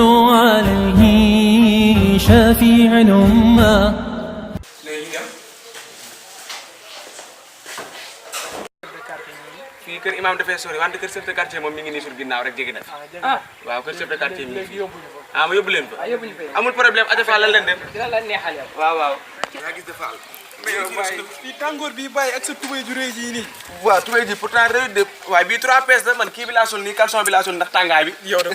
عليه شفيع الأمة. fii kër imam dafay sori wante kër chef de quartier moom mi ngi nii sur ginnaaw rek jege na waaw kër chef de quartier mi ngi ah ma yóbbu leen fa amul problème aja fa lan leen dem waaw waaw yaa gis dafa fii tàngoor bi bàyyi ak sa tubéy ju rëy ji nii. waaw tubéy ji pourtant réew de waaye bii 3 pièces la man kii bi laa sol nii caleçon bi laa sol ndax tàngaay bi yow de.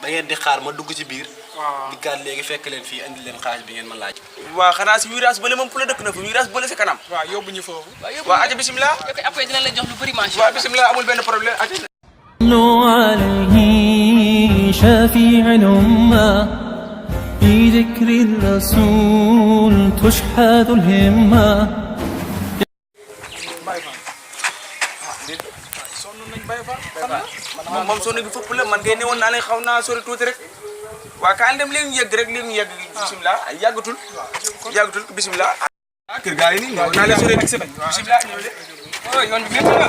da ngeen di xaar ma dugg ci biir. waaw di kaat léegi fekk leen fii andi leen xaalis bi ngeen ma laaj. waaw xanaa si virage bële moom fu la dëkk na fa virage bële si kanam waaw yóbbu ñu foofu. waaw aja bisimilah après dina la jox lu bari macha waaw bisimilah amul benn problème aja عليه شفيع الأمة. بذكر الرسول تشحذ الهمة. sonn nañ bay fa. moom sonn gi fëpp la man kay ne woon naa leen xaw naa sori tuuti rek waa kaan dem léegi ñu yegg rek léegi ñu yegg bisimilah yàggatul bisimilah kër gaa yi nii ñëw naa leen sori rek semaine bisimilah ñëw de yoon bi métti na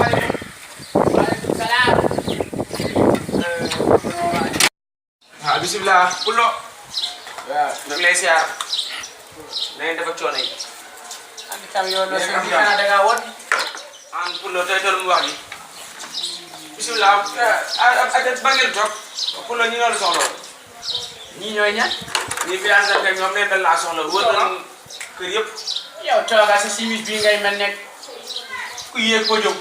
waaw bisimilah Pulo waaw ñu ngi lay siyaar na ngeen def ak coono yi an Pulo tey tool mu wax ji bisimilah ba ngeen toog Pulo ñi ñoo la soxla ñii ñooy ñan ñi fi ànd ak ñoom nee dañ laa soxla wër na kër yëpp yow tooga sa simis bi ngay mel nekk ku yéeg ko jóg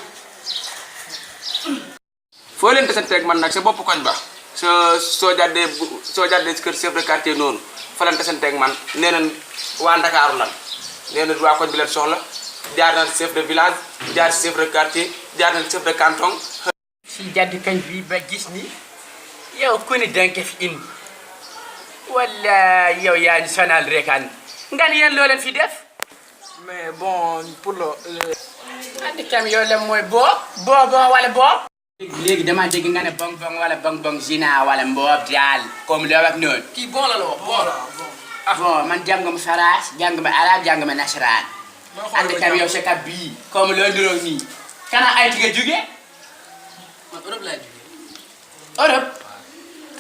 foo leen tasanteeg man nag sa bopp koñ ba soo jàddee si kër chef de quartier noonu fa leen tasanteeg man nee nañ waa Ndakaaru lan nee nañ waa koñ bi leen soxla jaar na chef de village jaar chef de quartier jaar na chef de canton si jàdd kañ bi ba gis ni yow ku ni danke fi indi wala yow yaa ni sonal rekaan nga ni yéen loo leen fi def mais bon pour le. andi kam yow la mooy boo wala boo léegi dama dégg nga ne bong bong wala bong bong zina wala mboob daal comme loo wax noonu kii bon la wax bon man jàng ma faraas jàng ma arab jàng ma nasaraan andi kam yow sa kab bii comme loo niroog nii kana ay ti nga jóge man Europe laa jóge Europe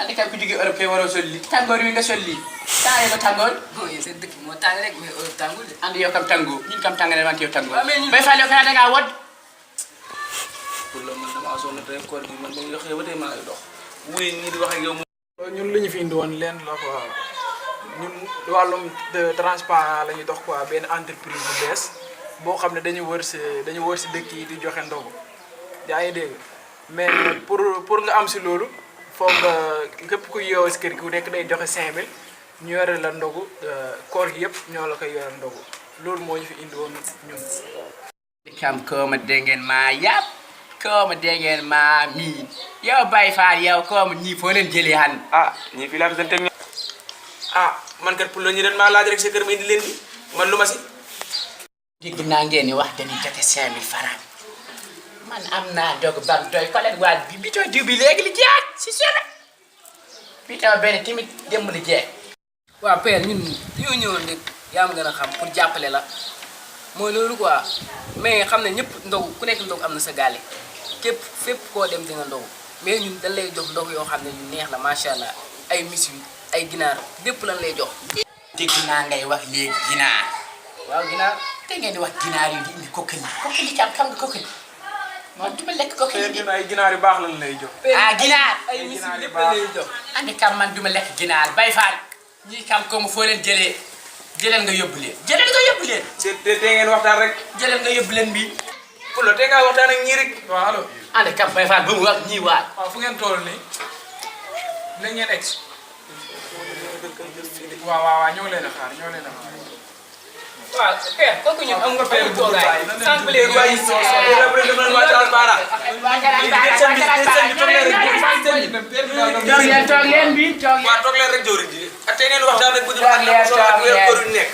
andi kam ku jóge Europe kay waroo sol lii tàngoor wi nga sol lii temps ko tàngoor bon yéen seen dëkk moo tàng rek mais Europe tàngul de. andi yow kam tàngoo ñun kam tàng ne wante yow tàngoo waaw mais ñun bay fal yow kana dangaa wod pour le man damaa sonn tey koor gi man ba mu yoxee ba tey maa ngi dox wuy ñii di wax ak yow ñun li ñu fi indi woon leen la quoi ñun wàllum de transparent la ñuy dox quoi benn entreprise bu bees boo xam ne dañu wër si dëkk yi di joxe ndogu yaa ngi dégg mais pour nga am si loolu foog nga képp ku yeewoo si kër gi ku nekk day joxe 5000 ñu yore la ndogu koor gi yëpp ñoo la koy yore ndogu loolu moo ñu fi indi woon ñun. kam kooma dengen ma yàpp kooma dengen ma miin yow Baye Fall yow kooma ñii foo leen jëlee han ah ñii fii laa fi sante ñoom ah man kat pour la ñu den maa laaj rek sa kër ma indi leen bi man lu ma si dégg naa ngeen ni wax dañuy jote 5000 francs man am naa dog bam doy collègue waat bi bitoo diw bi léegi li jeex si sena bitoo benn timit démb li jeex waaw père ñun ñoo ñëwoon rek yaa ma gën a xam pour jàppale la mooy loolu quoi mais xam ne ñëpp ndogu ku nekk ndogu am na sa gaale képp fépp koo dem di nga ndogu mais ñun dañ lay jox ndogu yoo xam ne ñu neex la macha allah ay mis wi ay ginaar lépp lan lay jox. dégg naa ngay wax léegi ginaar waaw ginaar te ngeen di wax ginaar yi di indi kokkali ci am xam nga kokkali man duma lekk kokkali ñun ay ginaar yu baax lañ lay jox. ah ginaar ay mis wi lépp lan lay jox. andi kam man duma lekk ginaar Baye Fall ñii kam comme foo leen jëleen nga yóbbu leen te ngeen waxtaan rek jëleen nga yóbbu leen bii pour le te ngaa waxtaan ak ñii rek waaw allo. andi kam Baye Fall ba mu wax ñii waat waaw fu ngeen toll nii nañ ngeen egg. waaw ñoo leen a xaar. waaw père kooku ñun am nga père bu toogaay sànq léegi waaye toog leen bi toog waaw toog leen rek jëwriñ ji ak te ngeen waxtaan rek bu ñu ak la soo ak weeru koor wi nekk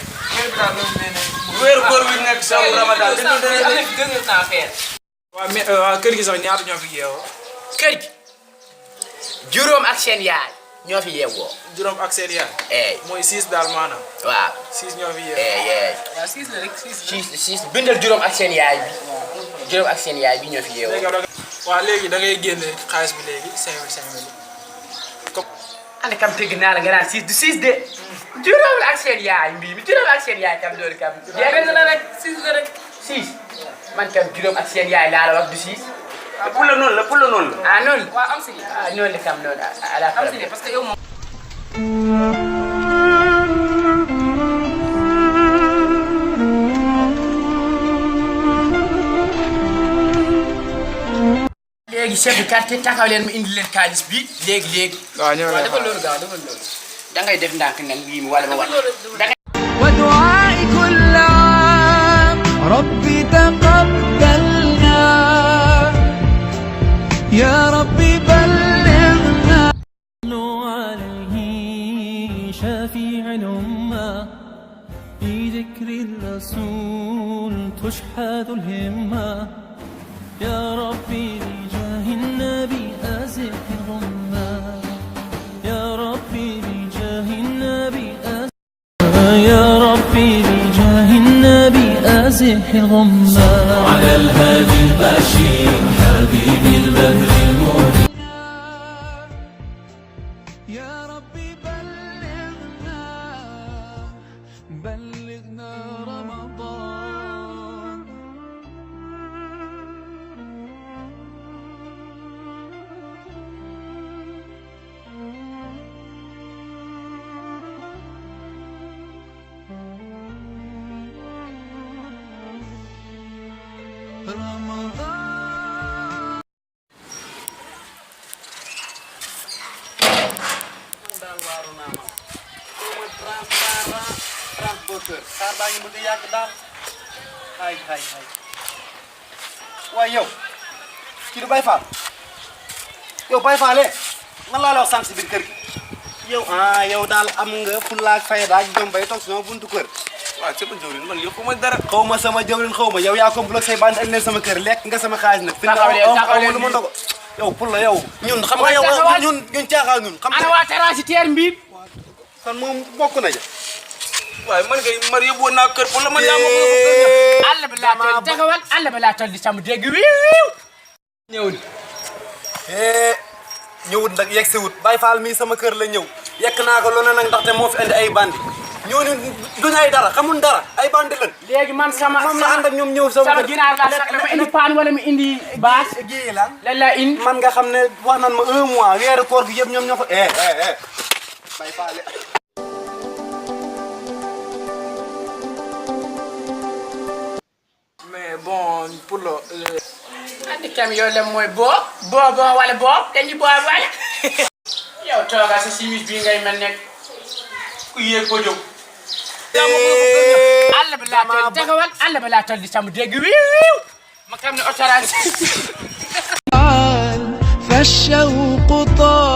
weeru koor wi nekk sa Ramadan waaw mais waaw kër gi sax ñaata ñoo fi yeewoo. kër gi juróom ak seen yaay ñoo fi yeewoo juróom ak seen yaay. mooy 6 daal maanaam. waaw 6 ñoo fi yeewoo. waaw 6 la rek 6 bindal juróom ak seen yaay bi juróom ak seen yaay bi ñoo fi yeewoo waaw léegi da ngay génne xaalis bi léegi 5000 5000. ane kam dégg naa la nga naan 6 du 6 de. juróom la ak seen yaay mbii mi juróom ak seen yaay kam doolu kam. benn la rek 6 la rek. 6 man kam juróom ak seen yaay laa la wax du 6. ah pour la noonu la pour la noonu la. ah noonu la. waaw am si ah noonu la kam noonu ala am si parce que yow moom. léegi chef de quartier taxaw leen mu indi leen kaalis bi léegi. waaw ñëw waaw defal loolu gaaw defal loolu. da ngay def ndànk nag lii mu wala ma war. ودعائي كل عام ربي تقبلنا يا ربي بلغنا عليه شفيع الأمة في ذكر الرسول تشحذ الهمة يا ربي بجاه النبي أزح الغمة يا ربي بجاه النبي يا ربي بجاه النبي أزح الغمة على الهادي البشير حبيبي البدر المنير يا ربي بلغنا رمضان daal waaru naa ma xaw ma transparent transporteur xaar baa ngi bëgg a yàgg daal hay waaye yow kii du Baye Fall yow Baye Fall man laa la wax sànq si biir kër gi yow daal am nga fulla ak fayda ak jom bay toog sama buntu kër waaw sama jawrin man yow ma dara. xaw ma sama jawrin xaw ma yow yaa ko bloqué say bandi ak leen sama kër lekk nga sama xaalis nag. taxaw leen lu ma ndogo yow pour la yow. ñun xam nga yow ñun caaxaan ñun. xam ana waa terrasse teer mbiib. kon moom bokk na ja. waaye man kay mar yóbbuwoon naa kër pour la man yaa ma ko àll bi laa toll taxawal àll bi laa toll di sàmm dégg wiiw. ñëwul. ñëwut nag yegg si wut Baye Fall mii sama kër la ñëw yekk naa ko lu ne nag ndaxte moo fi indi ay bandi ñooñu duñ ay dara xamul dara ay bandi lan. léegi man sama moom la ànd ak ñoom ñëw sama kër ginaar laa soxla ma indi paan wala mu indi baas. gii lan lan laa indi. man nga xam ne wax nan ma 1 mois weeru koor gi yëpp ñoom ñoo ko Baye Fall mais bon pour le. andi kam yow lem mooy boo wala boo dañuy boo wala. yow toogal sa simis bii ngay mel ne ku yéeg ko jóg. àll bi laa toll taxawal àll bi laa toll di sàmm dégg wiiw ma xam ne otorance. فالشوق طال